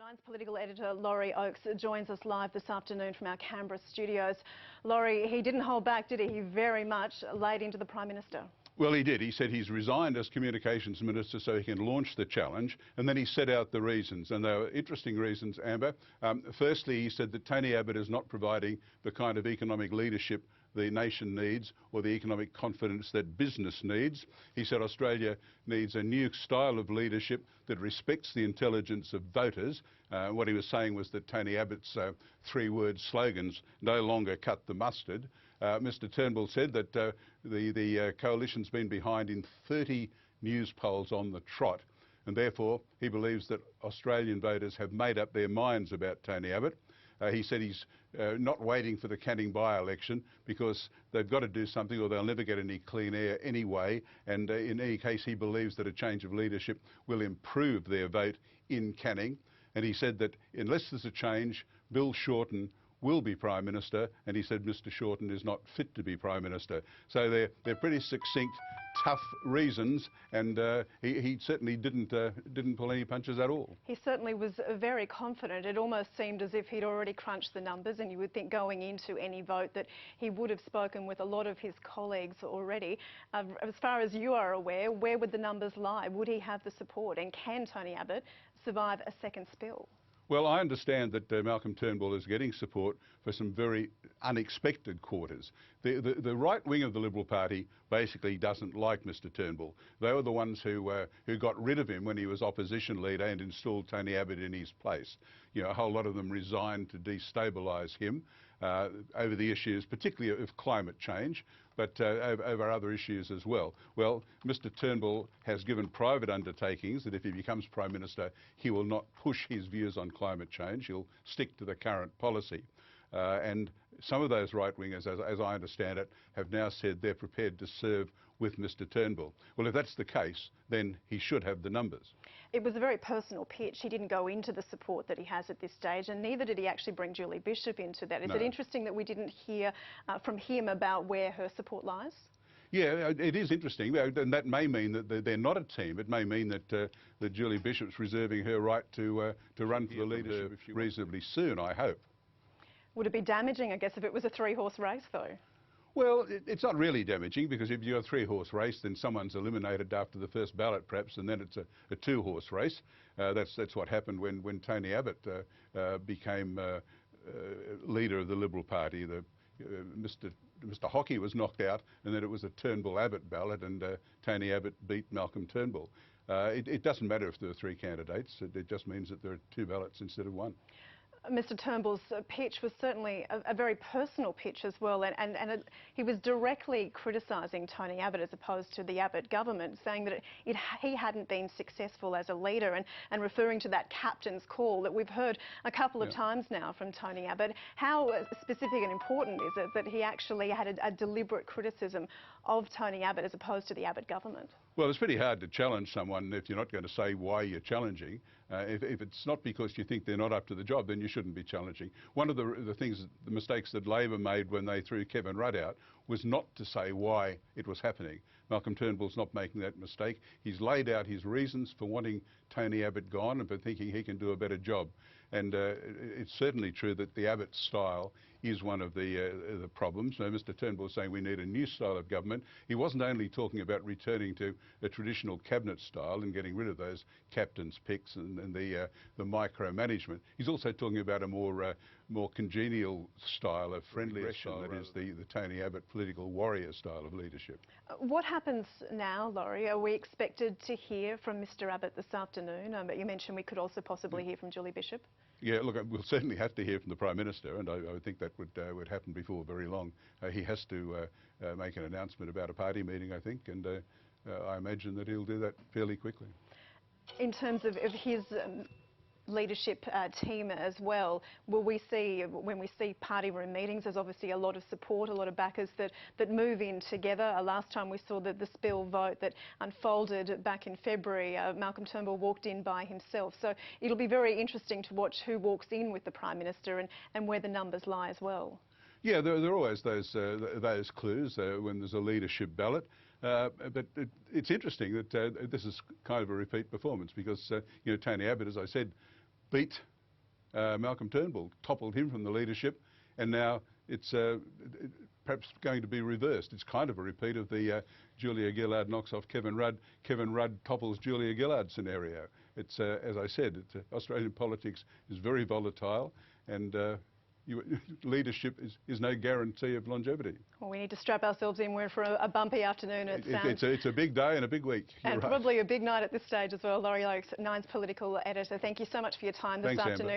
Resigned's political editor Laurie Oakes joins us live this afternoon from our Canberra studios. Laurie, he didn't hold back, did he? He very much laid into the Prime Minister. Well, he did. He said he's resigned as Communications Minister so he can launch the challenge, and then he set out the reasons, and they were interesting reasons, Amber. Firstly, he said that Tony Abbott is not providing the kind of economic leadership the nation needs or the economic confidence that business needs. He said Australia needs a new style of leadership that respects the intelligence of voters. What he was saying was that Tony Abbott's three-word slogans no longer cut the mustard. Mr Turnbull said that the coalition's been behind in 30 news polls on the trot, and therefore he believes that Australian voters have made up their minds about Tony Abbott. He said he's not waiting for the Canning by-election because they've got to do something or they'll never get any clean air anyway, and in any case he believes that a change of leadership will improve their vote in Canning. And he said that unless there's a change, Bill Shorten will be Prime Minister, and he said Mr Shorten is not fit to be Prime Minister. So they're pretty succinct, tough reasons, and he certainly didn't pull any punches at all. He certainly was very confident. It almost seemed as if he'd already crunched the numbers, and you would think going into any vote that he would have spoken with a lot of his colleagues already. As far as you are aware, where would the numbers lie? Would he have the support, and can Tony Abbott survive a second spill? Well, I understand that Malcolm Turnbull is getting support for some very unexpected quarters. The right wing of the Liberal Party basically doesn't like Mr Turnbull. They were the ones who got rid of him when he was opposition leader and installed Tony Abbott in his place. You know, a whole lot of them resigned to destabilise him over the issues, particularly of climate change, but over other issues as well. Well, Mr Turnbull has given private undertakings that if he becomes Prime Minister, he will not push his views on climate change. He'll stick to the current policy. And some of those right-wingers, as I understand it, have now said they're prepared to serve with Mr Turnbull. Well, if that's the case, then he should have the numbers. It was a very personal pitch. He didn't go into the support that he has at this stage, and neither did he actually bring Julie Bishop into that. Is it interesting that we didn't hear from him about where her support lies? Yeah, it is interesting, and that may mean that they're not a team. It may mean that Julie Bishop's reserving her right to run for the leadership reasonably soon, I hope. Would it be damaging, I guess, if it was a three-horse race, though? Well, it's not really damaging, because if you're a three-horse race, then someone's eliminated after the first ballot, perhaps, and then it's a two-horse race. That's what happened when Tony Abbott became leader of the Liberal Party. Mr Hockey was knocked out, and then it was a Turnbull-Abbott ballot, and Tony Abbott beat Malcolm Turnbull. It doesn't matter if there are three candidates. It just means that there are two ballots instead of one. Mr Turnbull's pitch was certainly a very personal pitch as well, and he was directly criticising Tony Abbott as opposed to the Abbott government, saying that he hadn't been successful as a leader, and referring to that captain's call that we've heard a couple of times now from Tony Abbott. How specific and important is it that he actually had a deliberate criticism of Tony Abbott as opposed to the Abbott government? Well, it's pretty hard to challenge someone if you're not going to say why you're challenging. If it's not because you think they're not up to the job, then you shouldn't be challenging. One of the mistakes that Labor made when they threw Kevin Rudd out was not to say why it was happening. Malcolm Turnbull's not making that mistake. He's laid out his reasons for wanting Tony Abbott gone and for thinking he can do a better job. And it's certainly true that the Abbott style is one of the problems. Now, Mr Turnbull is saying we need a new style of government. He wasn't only talking about returning to a traditional cabinet style and getting rid of those captain's picks and the micromanagement. He's also talking about a more congenial style, a friendlier style, that is the Tony Abbott political warrior style of leadership. What happens now, Laurie? Are we expected to hear from Mr Abbott this afternoon? You mentioned we could also possibly hear from Julie Bishop. Yeah, look, we'll certainly have to hear from the Prime Minister, and I would think that would happen before very long. He has to make an announcement about a party meeting, I think, and I imagine that he'll do that fairly quickly. In terms of his leadership team as well, will we see, when we see party room meetings, there's obviously a lot of support, a lot of backers that move in together. Last time we saw the spill vote that unfolded back in February, Malcolm Turnbull walked in by himself. So it'll be very interesting to watch who walks in with the Prime Minister and where the numbers lie as well. Yeah, there are always those clues when there's a leadership ballot. But it's interesting that this is kind of a repeat performance because, Tony Abbott, as I said, beat Malcolm Turnbull, toppled him from the leadership, and now it's perhaps going to be reversed. It's kind of a repeat of the Julia Gillard knocks off Kevin Rudd, Kevin Rudd topples Julia Gillard scenario. It's, as I said, Australian politics is very volatile, and leadership is no guarantee of longevity. Well, we need to strap ourselves in. We're for a bumpy afternoon. It's a big day and a big week. And probably a big night at this stage as well. Laurie Oakes, Nine's political editor. Thank you so much for your time this afternoon. Amber.